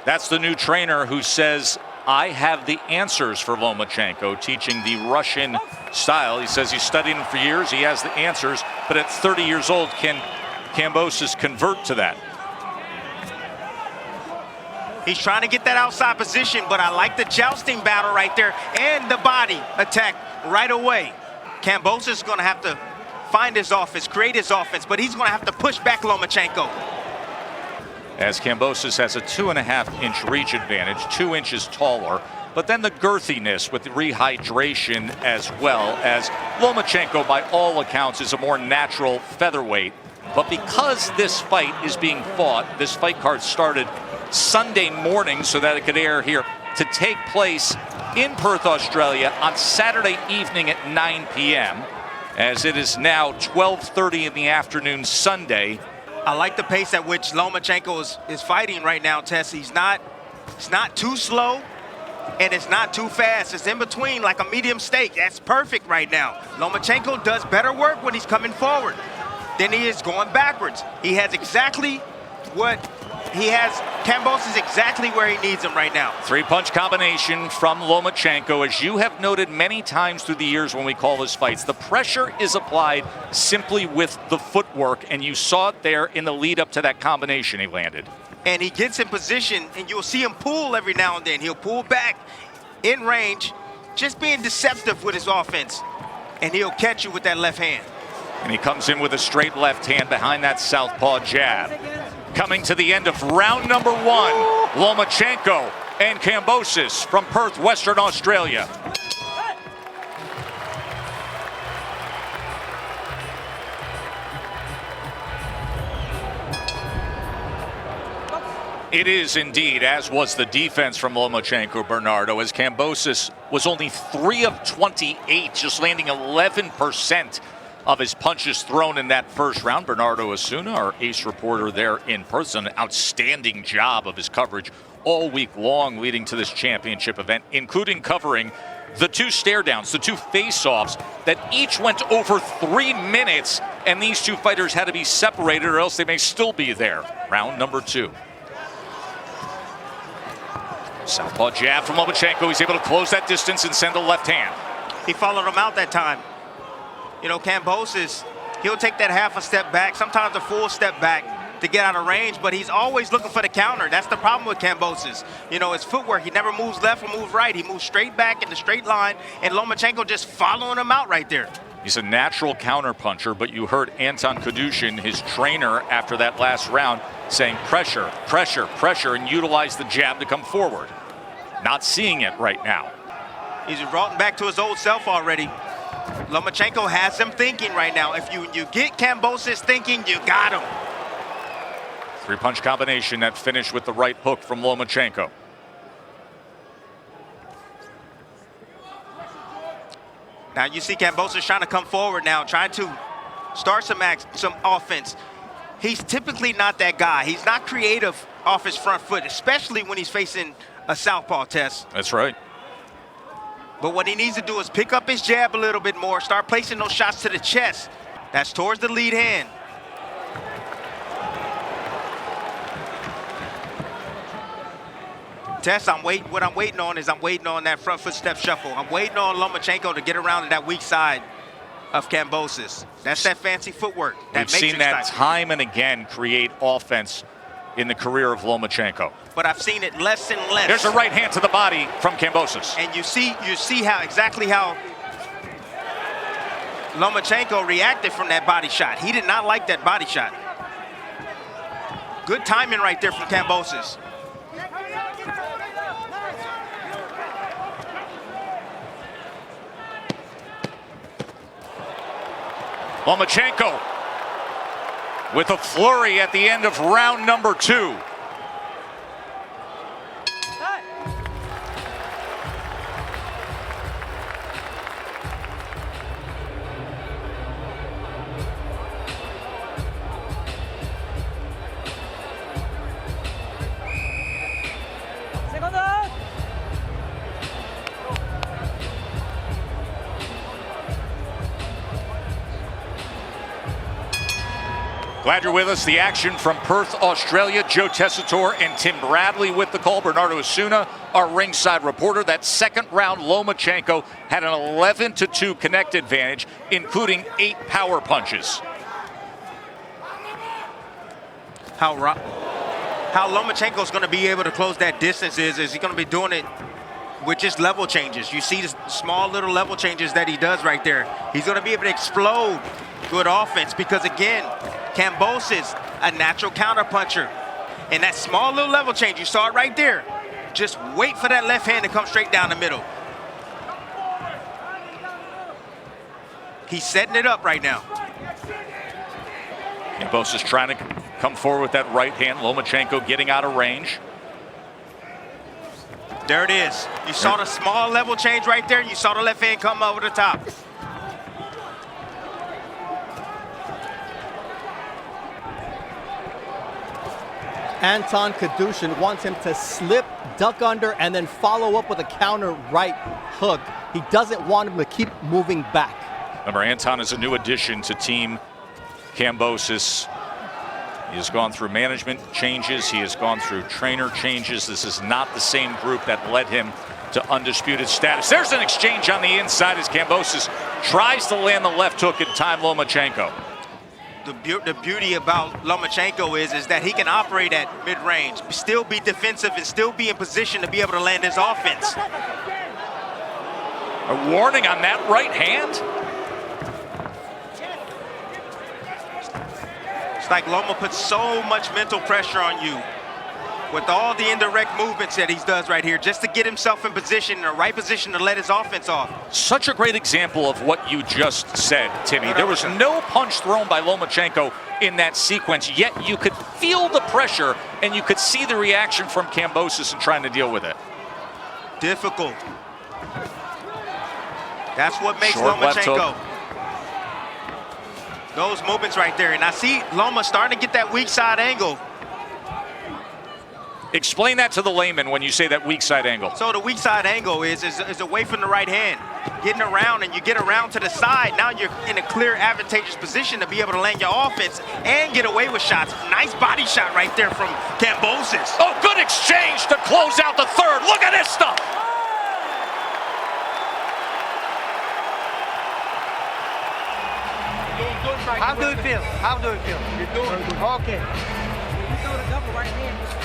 That's the new trainer who says, I have the answers for Lomachenko, teaching the Russian style. He says he's studied him for years, he has the answers, but at 30 years old, can Kambosos convert to that? He's trying to get that outside position, but I like the jousting battle right there and the body attack right away. Kambosos is going to have to find his offense, create his offense, but he's going to have to push back Lomachenko. As Kambosos has a 2.5-inch reach advantage, 2 inches taller, but then the girthiness with the rehydration, as well as Lomachenko, by all accounts, is a more natural featherweight. But because this fight is being fought, this fight card started Sunday morning so that it could air here, to take place in Perth, Australia on Saturday evening at 9 p.m. as it is now 12:30 in the afternoon Sunday. I like the pace at which Lomachenko is fighting right now, Tess. It's not too slow and it's not too fast. It's in between, like a medium steak. That's perfect right now. Lomachenko does better work when he's coming forward than he is going backwards. He has exactly what he has. Kambosos is exactly where he needs him right now. 3-punch combination from Lomachenko. As you have noted many times through the years when we call his fights, the pressure is applied simply with the footwork, and you saw it there in the lead up to that combination he landed. And he gets in position, and you'll see him pull every now and then. He'll pull back in range, just being deceptive with his offense, and he'll catch you with that left hand. And he comes in with a straight left hand behind that southpaw jab. Coming to the end of round number 1, Lomachenko and Kambosos from Perth, Western Australia. It is indeed, as was the defense from Lomachenko, Bernardo, as Kambosos was only 3 of 28, just landing 11% of his punches thrown in that first round. Bernardo Osuna, our ace reporter there in Perth, an outstanding job of his coverage all week long leading to this championship event, including covering the 2 stare downs, the 2 face-offs that each went over 3 minutes, and these 2 fighters had to be separated or else they may still be there. Round number 2. Southpaw jab from Lomachenko. He's able to close that distance and send a left hand. He followed him out that time. You know, Kambosos, he'll take that half a step back, sometimes a full step back to get out of range, but he's always looking for the counter. That's the problem with Kambosos. You know, his footwork, he never moves left or moves right. He moves straight back in the straight line, and Lomachenko just following him out right there. He's a natural counter puncher, but you heard Anton Kadushin, his trainer, after that last round, saying pressure, pressure, pressure, and utilize the jab to come forward. Not seeing it right now. He's brought back to his old self already. Lomachenko has him thinking right now. If you get Kambosos thinking, you got him. 3-punch combination that finished with the right hook from Lomachenko. Now you see Kambosos trying to come forward now, trying to start some offense. He's typically not that guy. He's not creative off his front foot, especially when he's facing a southpaw test. That's right. But what he needs to do is pick up his jab a little bit more, start placing those shots to the chest. That's towards the lead hand. Tess, what I'm waiting on is I'm waiting on that front foot step shuffle. I'm waiting on Lomachenko to get around to that weak side of Kambosos. That's that fancy footwork. We've seen that time and again create offense in the career of Lomachenko. But I've seen it less and less. There's a right hand to the body from Kambosos. And you see exactly how Lomachenko reacted from that body shot. He did not like that body shot. Good timing right there from Kambosos. Lomachenko with a flurry at the end of round number 2. Glad you're with us. The action from Perth, Australia. Joe Tessitore and Tim Bradley with the call. Bernardo Osuna, our ringside reporter. That second round, Lomachenko had an 11-2 connect advantage, including 8 power punches. How Lomachenko's going to be able to close that distance is he going to be doing it with just level changes. You see the small little level changes that he does right there. He's going to be able to explode good offense because, again, Kambosos, a natural counterpuncher. And that small little level change, you saw it right there. Just wait for that left hand to come straight down the middle. He's setting it up right now. Kambosos trying to come forward with that right hand. Lomachenko getting out of range. There it is. You saw the small level change right there. You saw the left hand come over the top. Anton Kadushin wants him to slip, duck under, and then follow up with a counter right hook. He doesn't want him to keep moving back. Remember, Anton is a new addition to Team Kambosos. He has gone through management changes. He has gone through trainer changes. This is not the same group that led him to undisputed status. There's an exchange on the inside as Kambosos tries to land the left hook in time. Lomachenko. The beauty about Lomachenko is that he can operate at mid-range, still be defensive, and still be in position to be able to land his offense. A warning on that right hand. It's like Loma puts so much mental pressure on you with all the indirect movements that he does right here just to get himself in position, in the right position to let his offense off. Such a great example of what you just said, Timmy. There was no punch thrown by Lomachenko in that sequence, yet you could feel the pressure and you could see the reaction from Kambosos in trying to deal with it. Difficult. That's what makes Short Lomachenko. Those movements right there. And I see Loma starting to get that weak side angle. Explain that to the layman when you say that weak side angle. So the weak side angle is away from the right hand, getting around, and you get around to the side. Now you're in a clear, advantageous position to be able to land your offense and get away with shots. Nice body shot right there from Kambosos. Oh, good exchange to close out the third. Look at this stuff. How do it feel? How do it feel? You're doing good. Okay. You throw the double right hand.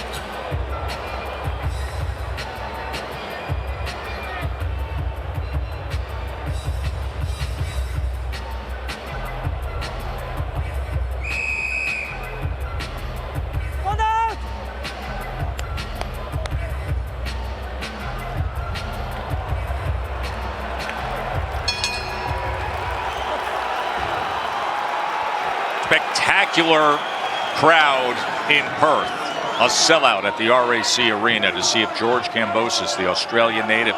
Spectacular crowd in Perth. A sellout at the RAC Arena to see if George Kambosos, the Australian native,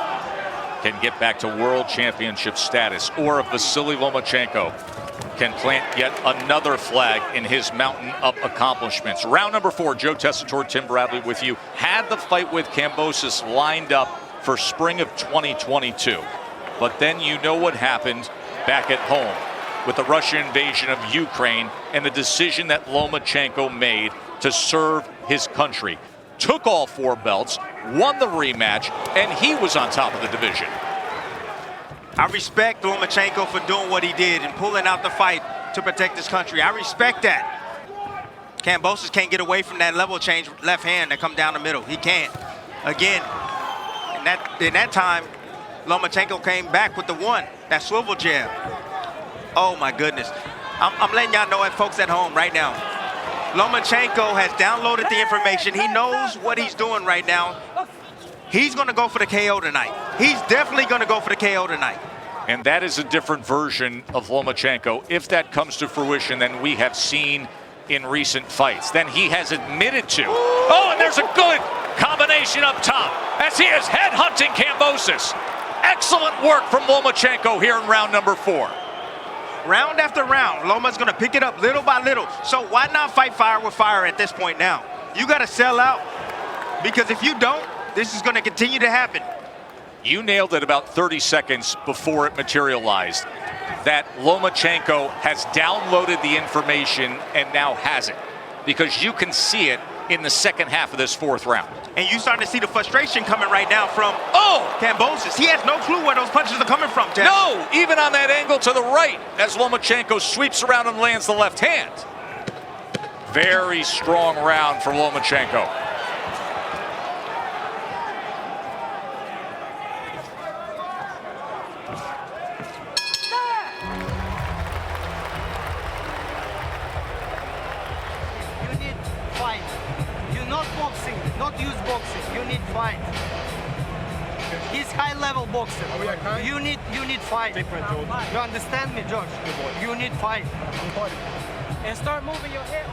can get back to world championship status, or if Vasyl Lomachenko can plant yet another flag in his mountain of accomplishments. Round number 4, Joe Tessitore, Tim Bradley with you. Had the fight with Kambosos lined up for spring of 2022. But then you know what happened back at home with the Russian invasion of Ukraine and the decision that Lomachenko made to serve his country. Took all 4 belts, won the rematch, and he was on top of the division. I respect Lomachenko for doing what he did and pulling out the fight to protect his country. I respect that. Kambosos can't get away from that level change left hand that come down the middle. He can't. Again, in that time, Lomachenko came back with the one, that swivel jab. Oh my goodness. I'm letting y'all know, folks at home right now. Lomachenko has downloaded the information. He knows what he's doing right now. He's going to go for the KO tonight. He's definitely going to go for the KO tonight. And that is a different version of Lomachenko, if that comes to fruition, than we have seen in recent fights, than he has admitted to. Oh, and there's a good combination up top as he is headhunting Kambosos. Excellent work from Lomachenko here in round number 4. Round after round, Loma's going to pick it up little by little. So why not fight fire with fire at this point now? You got to sell out, because if you don't, this is going to continue to happen. You nailed it about 30 seconds before it materialized. that Lomachenko has downloaded the information and now has it, because you can see it in the second half of this fourth round. And you starting to see the frustration coming right now from Kambosos. He has no clue where those punches are coming from, Tess. No, even on that angle to the right as Lomachenko sweeps around and lands the left hand. Very strong round for Lomachenko. Not use boxing. You need fight. He's high-level boxer. You need fight. You understand me, George? You need fight. And start moving your head.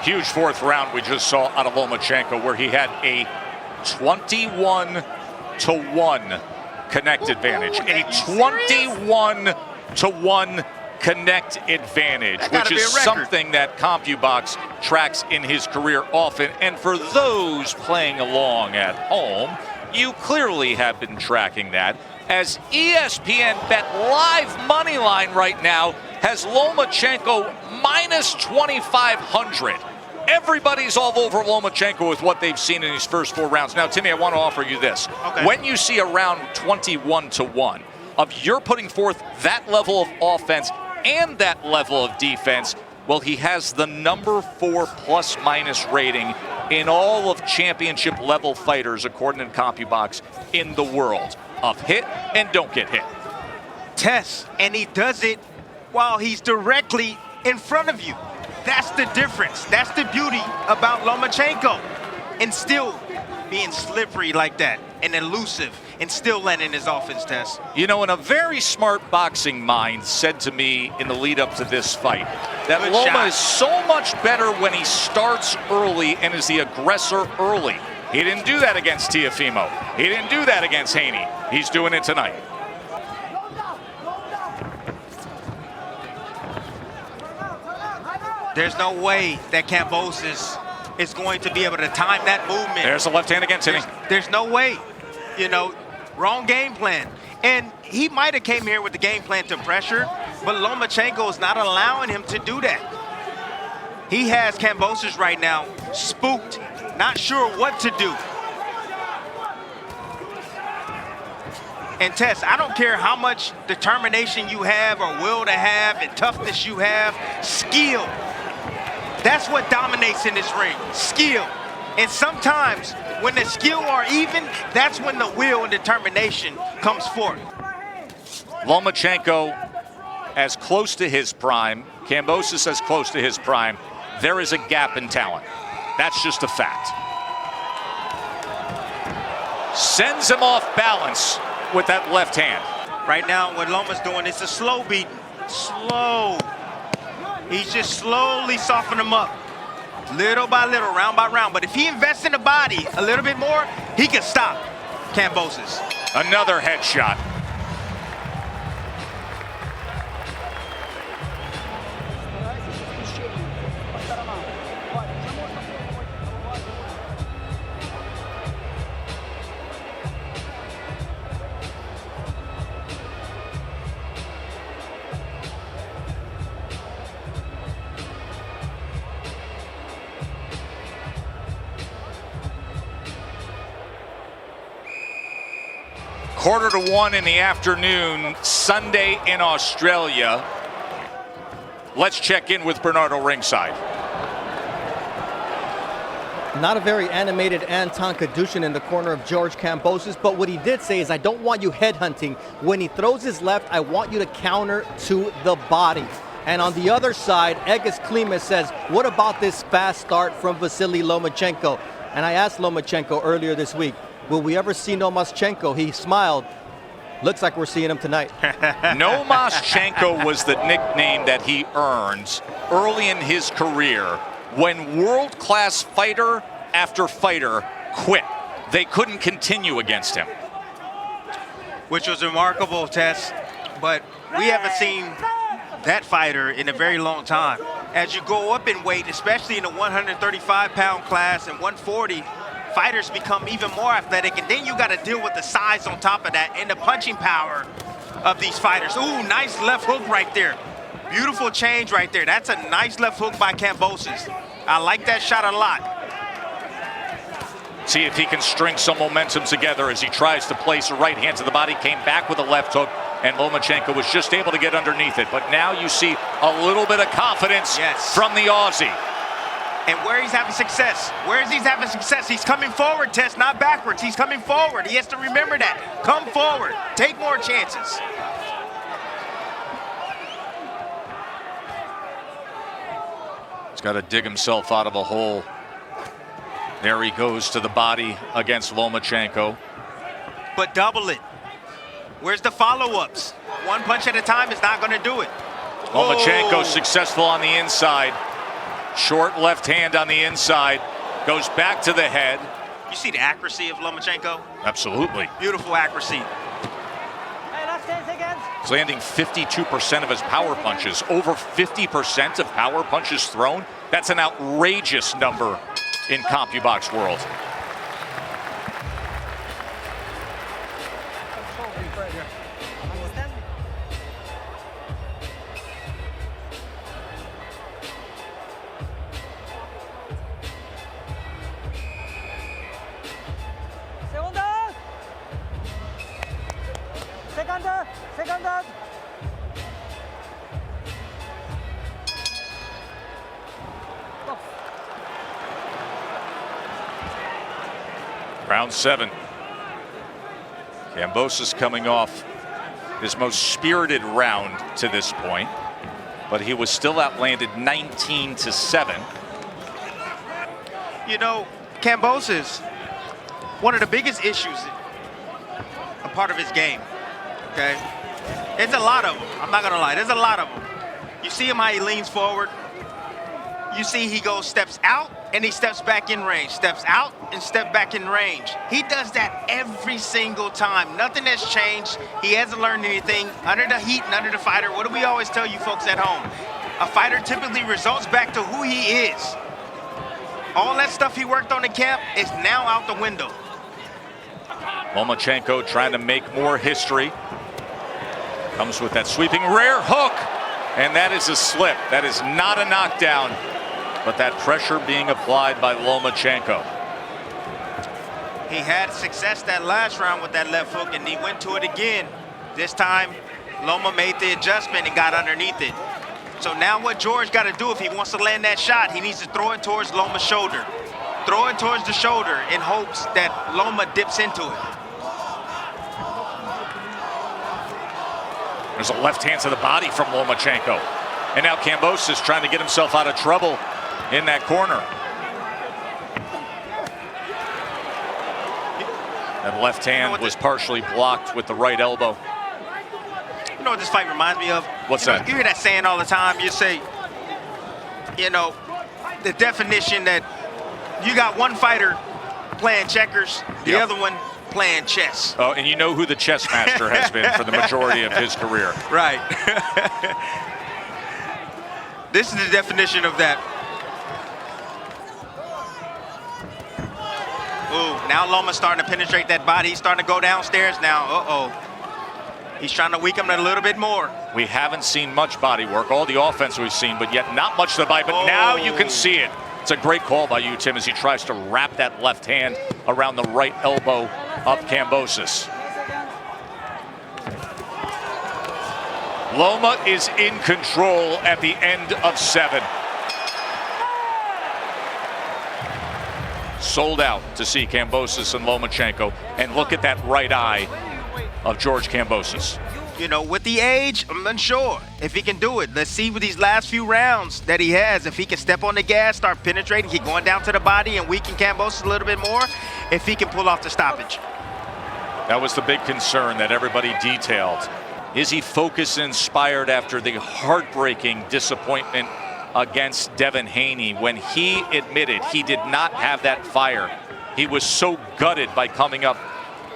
Huge fourth round we just saw out of Lomachenko, where he had a 21-1 connect advantage. A 21-1 connect advantage, which is something that CompuBox tracks in his career often. And for those playing along at home, you clearly have been tracking that, as ESPN Bet live money line right now has Lomachenko minus 2,500. Everybody's all over Lomachenko with what they've seen in these first four rounds. Now, Timmy, I want to offer you this. Okay. When you see a round 21-1 of you're putting forth that level of offense and that level of defense, well, he has the number 4 plus-minus rating in all of championship level fighters, according to CompuBox, in the world of hit and don't get hit. Tess, and he does it while he's directly in front of you. That's the difference. That's the beauty about Lomachenko. And still being slippery like that and elusive and still landing his offense, Tess. You know, and a very smart boxing mind said to me in the lead up to this fight that Good Loma shot. is so much better when he starts early and is the aggressor early. He didn't do that against Teofimo. He didn't do that against Haney. He's doing it tonight. There's no way that Kambosos is going to be able to time that movement. There's the left hand again, Timmy. There's no way. You know, wrong game plan. And he might have came here with the game plan to pressure, but Lomachenko is not allowing him to do that. He has Kambosos right now spooked, not sure what to do. And Tess, I don't care how much determination you have or will to have and toughness you have, skill. That's what dominates in this ring, skill. And sometimes when the skill are even, that's when the will and determination comes forth. Lomachenko as close to his prime, Kambosos as close to his prime. There is a gap in talent. That's just a fact. Sends him off balance with that left hand. Right now, what Loma's doing is a slow beat. Slow. He's just slowly softening him up. Little by little, round by round. But if he invests in the body a little bit more, he can stop Kambosos. Another headshot. Quarter to 1 in the afternoon, Sunday in Australia. Let's check in with Bernardo ringside. Not a very animated Anton Kadushin in the corner of George Kambosos, but what he did say is, I don't want you headhunting. When he throws his left, I want you to counter to the body. And on the other side, Egis Klimas says, what about this fast start from Vasyl Lomachenko? And I asked Lomachenko earlier this week, will we ever see Lomachenko? He smiled. Looks like we're seeing him tonight. Lomachenko was the nickname that he earned early in his career when world-class fighter after fighter quit. They couldn't continue against him. which was remarkable, Tess. But we haven't seen that fighter in a very long time. As you go up in weight, especially in the 135-pound class and 140, fighters become even more athletic, and then you got to deal with the size on top of that and the punching power of these fighters. Ooh, nice left hook right there. Beautiful change right there. That's a nice left hook by Kambosos. I like that shot a lot. See if he can string some momentum together as he tries to place a right hand to the body, came back with a left hook, and Lomachenko was just able to get underneath it. But now you see a little bit of confidence from the Aussie. And where he's having success, he's coming forward, Tess, not backwards. He's coming forward. He has to remember that. Come forward. Take more chances. He's got to dig himself out of a hole. There he goes to the body against Lomachenko. But double it. Where's the follow-ups? One punch at a time is not going to do it. Lomachenko successful on the inside. Short left hand on the inside. Goes back to the head. You see the accuracy of Lomachenko? Absolutely. Beautiful accuracy. He's landing 52% of his power punches. Over 50% of power punches thrown. That's an outrageous number in CompuBox world. Second. Round 7. Kambosos coming off his most spirited round to this point, but he was still outlanded 19-7. You know, Kambosos, one of the biggest issues, a part of his game, okay? It's a lot of them. I'm not gonna lie, there's a lot of them. You see him how he leans forward. You see he goes steps out and he steps back in range. Steps out and step back in range. He does that every single time. Nothing has changed. He hasn't learned anything. Under the heat and under the fighter, what do we always tell you folks at home? A fighter typically results back to who he is. All that stuff he worked on in camp is now out the window. Lomachenko trying to make more history. Comes with that sweeping rear hook. And that is a slip. That is not a knockdown, but that pressure being applied by Lomachenko. He had success that last round with that left hook, and he went to it again. This time, Loma made the adjustment and got underneath it. So now what George got to do if he wants to land that shot, he needs to throw it towards Loma's shoulder. Throw it towards the shoulder in hopes that Loma dips into it. There's a left hand to the body from Lomachenko. And now Kambosos trying to get himself out of trouble in that corner. That left hand was partially blocked with the right elbow. You know what this fight reminds me of? What's that? You hear that saying all the time. You say, you know, the definition that you got one fighter playing checkers, the other one playing chess. Oh, and you know who the chess master has been for the majority of his career. Right. This is the definition of that. Ooh, now Loma's starting to penetrate that body. He's starting to go downstairs now. Uh-oh. He's trying to weaken him a little bit more. We haven't seen much body work, all the offense we've seen, but yet not much to the body. But now you can see it. It's a great call by you, Tim, as he tries to wrap that left hand around the right elbow of Kambosos. Loma is in control at the end of 7. Sold out to see Kambosos and Lomachenko. And look at that right eye of George Kambosos. You know, with the age, I'm unsure if he can do it. Let's see with these last few rounds that he has. If he can step on the gas, start penetrating, keep going down to the body and weaken Kambosos a little bit more, if he can pull off the stoppage. That was the big concern that everybody detailed. Is he focused and inspired after the heartbreaking disappointment against Devin Haney when he admitted he did not have that fire? He was so gutted by coming up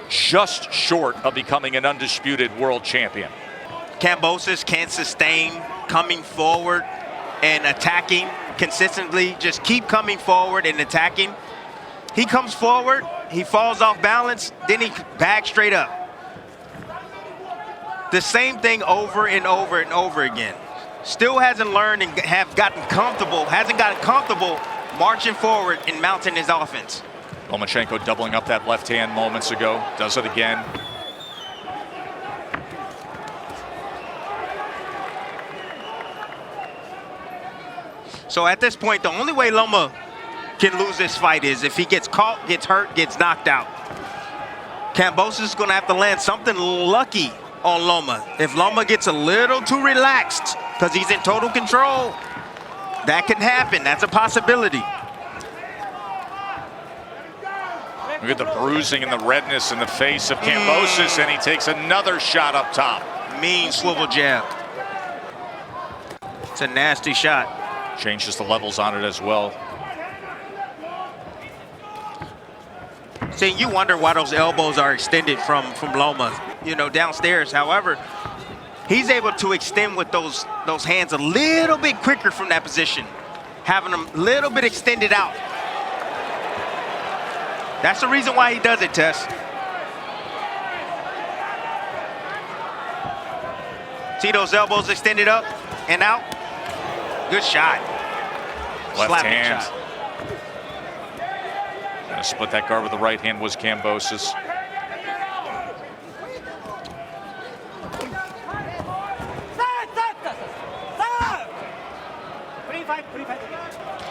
just short of becoming an undisputed world champion. Kambosos can't sustain coming forward and attacking consistently. Just keep coming forward and attacking. He comes forward, he falls off balance, then he backs straight up. The same thing over and over and over again. Still hasn't learned and hasn't gotten comfortable marching forward and mounting his offense. Lomachenko doubling up that left hand moments ago, does it again. So at this point, the only way Loma can lose this fight is if he gets caught, gets hurt, gets knocked out. Kambosos is going to have to land something lucky on Loma. If Loma gets a little too relaxed because he's in total control, that can happen. That's a possibility. Look at the bruising and the redness in the face of Kambosos, and he takes another shot up top. Mean swivel jab. It's a nasty shot. Changes the levels on it as well. See, you wonder why those elbows are extended from Loma, you know, downstairs. However, he's able to extend with those hands a little bit quicker from that position, having them a little bit extended out. That's the reason why he does it, Tess. See those elbows extended up and out? Good shot. Left Slapping hand. shot. Gonna split that guard with the right hand was Kambosos.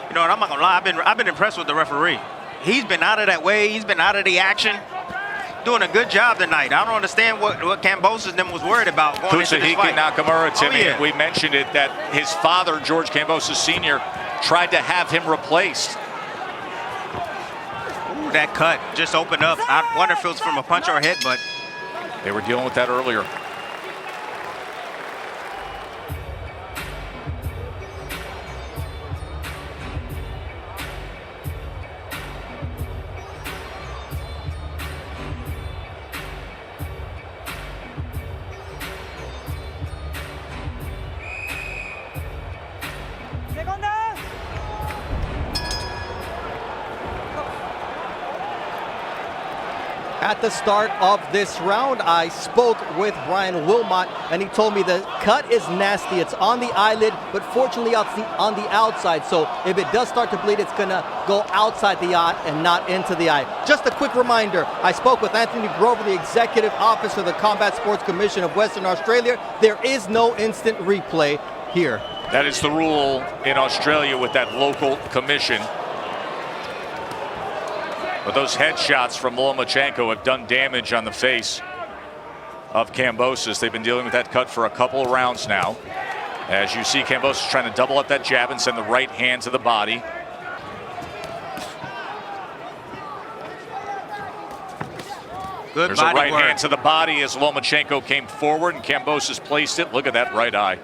You know what, I'm not gonna lie, I've been impressed with the referee. He's been out of that way, he's been out of the action. Doing a good job tonight. I don't understand what Kambosos and them was worried about going into this fight. Nakamura, Timmy, yeah. we mentioned it, that his father, George Kambosos Jr., tried to have him replaced. Ooh, that cut just opened up. I wonder if it was from a punch or a headbutt. They were dealing with that earlier. At the start of this round, I spoke with Brian Wilmot, and he told me the cut is nasty. It's on the eyelid, but fortunately on the outside. So if it does start to bleed, it's going to go outside the eye and not into the eye. Just a quick reminder, I spoke with Anthony Grover, the Executive Officer of the Combat Sports Commission of Western Australia. There is no instant replay here. That is the rule in Australia with that local commission. But those headshots from Lomachenko have done damage on the face of Kambosos. They've been dealing with that cut for a couple of rounds now. As you see, Kambosos trying to double up that jab and send the right hand to the body. Good There's body a right work. hand to the body as Lomachenko came forward and Kambosos placed it. Look at that right eye.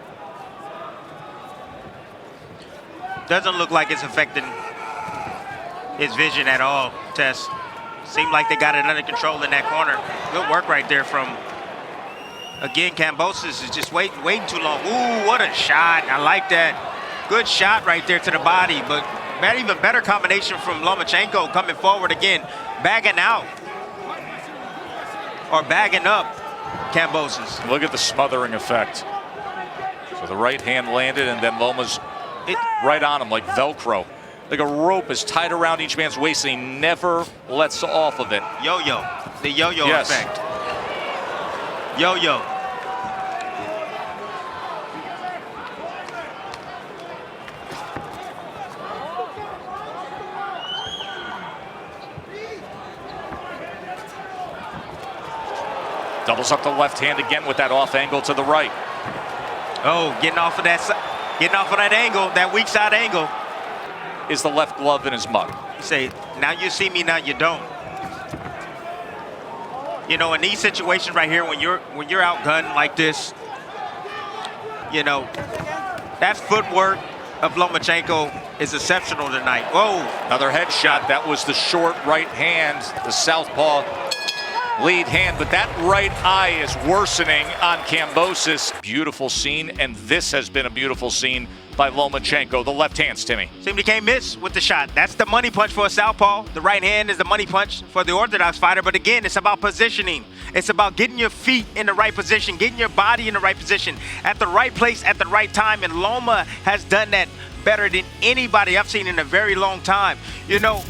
Doesn't look like it's affecting his vision at all, Tess. Seemed like they got it under control in that corner. Good work right there from, again, Kambosos is just waiting too long. Ooh, what a shot. I like that. Good shot right there to the body, but even better combination from Lomachenko coming forward again, bagging out or bagging up Kambosos. Look at the smothering effect. So the right hand landed and then Loma's right on him like Velcro. Like a rope is tied around each man's waist and he never lets off of it. Yo-yo, the yo-yo effect. Yo-yo. Doubles up the left hand again with that off angle to the right. Oh, getting off of that angle, that weak side angle. Is the left glove in his mug. You say, now you see me, now you don't. You know, in these situations right here, when you're outgunned like this, you know, that footwork of Lomachenko is exceptional tonight. Whoa. Another headshot. That was the short right hand, the southpaw. lead hand, but that right eye is worsening on Kambosos. Beautiful scene, and this has been a beautiful scene by Lomachenko. The left hands, Timmy. Simply can't miss with the shot. That's the money punch for a southpaw. The right hand is the money punch for the orthodox fighter. But again, it's about positioning. It's about getting your feet in the right position, getting your body in the right position, at the right place, at the right time. And Loma has done that better than anybody I've seen in a very long time. You know.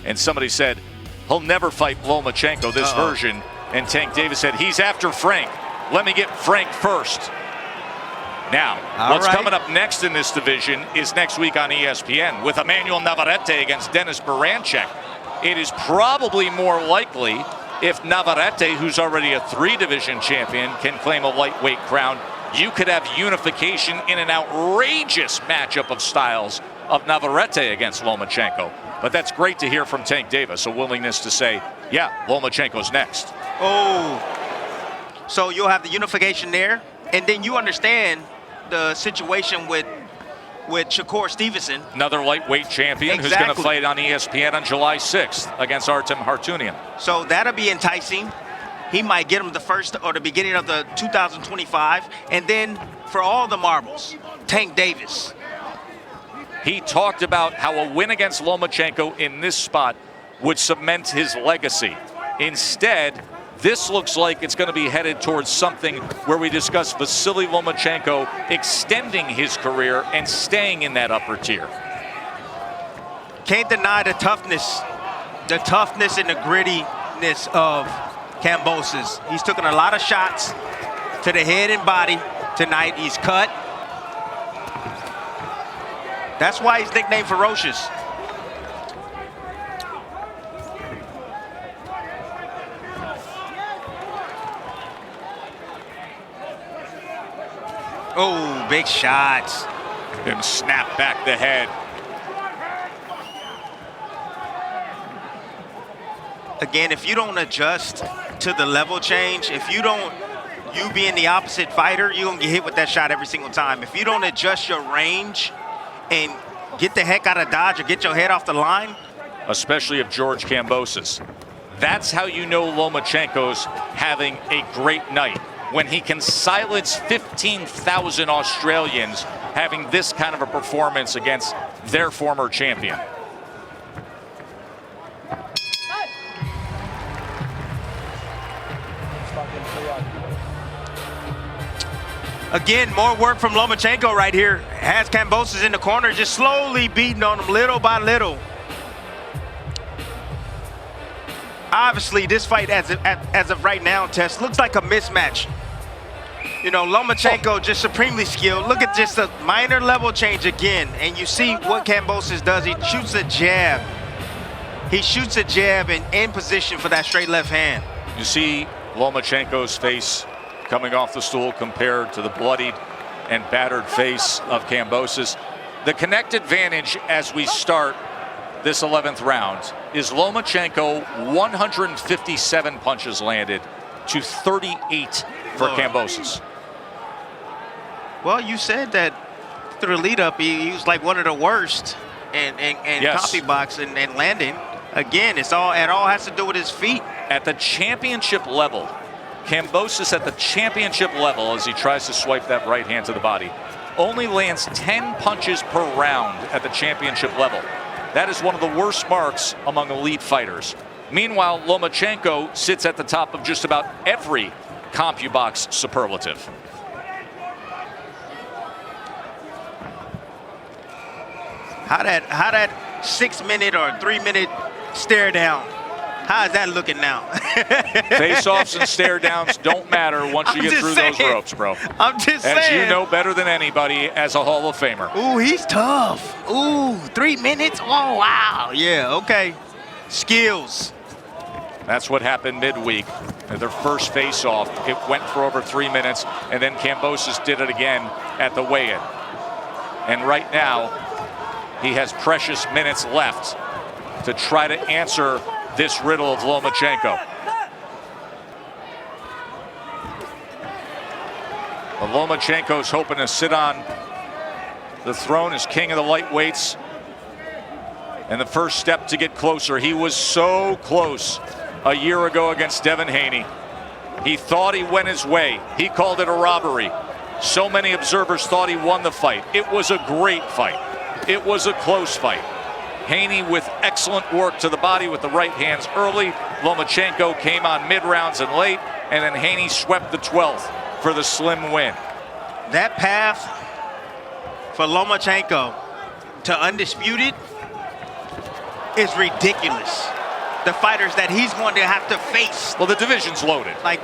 And somebody said, he'll never fight Lomachenko, this version. And Tank Davis said, he's after Frank. Let me get Frank first. Now, what's coming up next in this division is next week on ESPN with Emmanuel Navarrete against Denis Baranchyk. It is probably more likely if Navarrete, who's already a 3-division champion, can claim a lightweight crown. You could have unification in an outrageous matchup of styles of Navarrete against Lomachenko. But that's great to hear from Tank Davis, a willingness to say, yeah, Lomachenko's next. Oh, so you'll have the unification there, and then you understand the situation with Shakur Stevenson. Another lightweight champion who's going to fight on ESPN on July 6th against Artem Hartunian. So that'll be enticing. He might get him the first or the beginning of the 2025. And then for all the marbles, Tank Davis. He talked about how a win against Lomachenko in this spot would cement his legacy. Instead, this looks like it's going to be headed towards something where we discuss Vasyl Lomachenko extending his career and staying in that upper tier. Can't deny the toughness and the grittiness of Kambosos. He's taken a lot of shots to the head and body tonight. He's cut. That's why he's nicknamed Ferocious. Oh, big shots. And snap back the head. Again, if you don't adjust to the level change, if you don't, you being the opposite fighter, you're gonna get hit with that shot every single time. If you don't adjust your range and get the heck out of dodge or get your head off the line. Especially of George Kambosos. That's how you know Lomachenko's having a great night. When he can silence 15,000 Australians having this kind of a performance against their former champion. Again, more work from Lomachenko right here. Has Kambosos in the corner, just slowly beating on him little by little. Obviously, this fight, as of right now, Tess, looks like a mismatch. You know, Lomachenko just supremely skilled. Look at just a minor level change again. And you see what Kambosos does. He shoots a jab. He shoots a jab and in position for that straight left hand. You see Lomachenko's face coming off the stool compared to the bloodied and battered face of Kambosos. The connect advantage as we start this 11th round is Lomachenko 157 punches landed to 38 for Kambosos. Well, you said that through the lead up, he was like one of the worst and copy box and landing. Again, it all has to do with his feet. At the championship level, Kambosos at the championship level, as he tries to swipe that right hand to the body, only lands 10 punches per round at the championship level. That is one of the worst marks among elite fighters. Meanwhile, Lomachenko sits at the top of just about every CompuBox superlative. How that 6-minute or 3-minute stare down, how is that looking now? Face-offs and stare-downs don't matter once you get through those ropes, bro. I'm just saying. As you know better than anybody as a Hall of Famer. Ooh, he's tough. Ooh, 3 minutes? Oh, wow. Yeah, okay. Skills. That's what happened midweek. Their first face-off, it went for over 3 minutes, and then Kambosos did it again at the weigh-in. And right now, he has precious minutes left to try to answer this riddle of Lomachenko. But Lomachenko's hoping to sit on the throne as king of the lightweights. And the first step to get closer, he was so close a year ago against Devin Haney. He thought he went his way. He called it a robbery. So many observers thought he won the fight. It was a great fight. It was a close fight. Haney with excellent work to the body with the right hands early. Lomachenko came on mid-rounds and late, and then Haney swept the 12th for the slim win. That path for Lomachenko to undisputed is ridiculous. The fighters that he's going to have to face. Well, the division's loaded. Like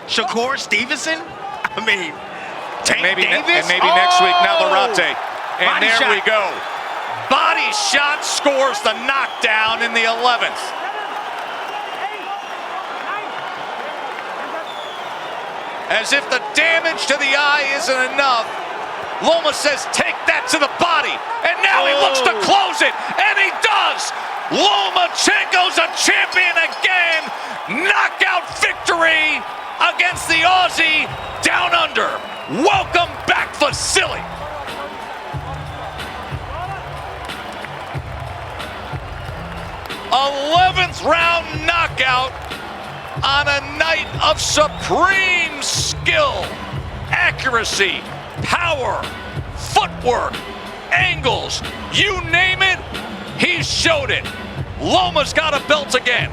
Shakur Stevenson? I mean, Tank maybe Davis? next week, Nakamura. And Body there shot. we go. Body shot scores the knockdown in the 11th. As if the damage to the eye isn't enough, Loma says, take that to the body. And now he looks to close it, and he does. Lomachenko's a champion again. Knockout victory against the Aussie down under. Welcome back, Vasyl. 11th round knockout on a night of supreme skill, accuracy, power, footwork, angles, you name it, he showed it. Loma's got a belt again.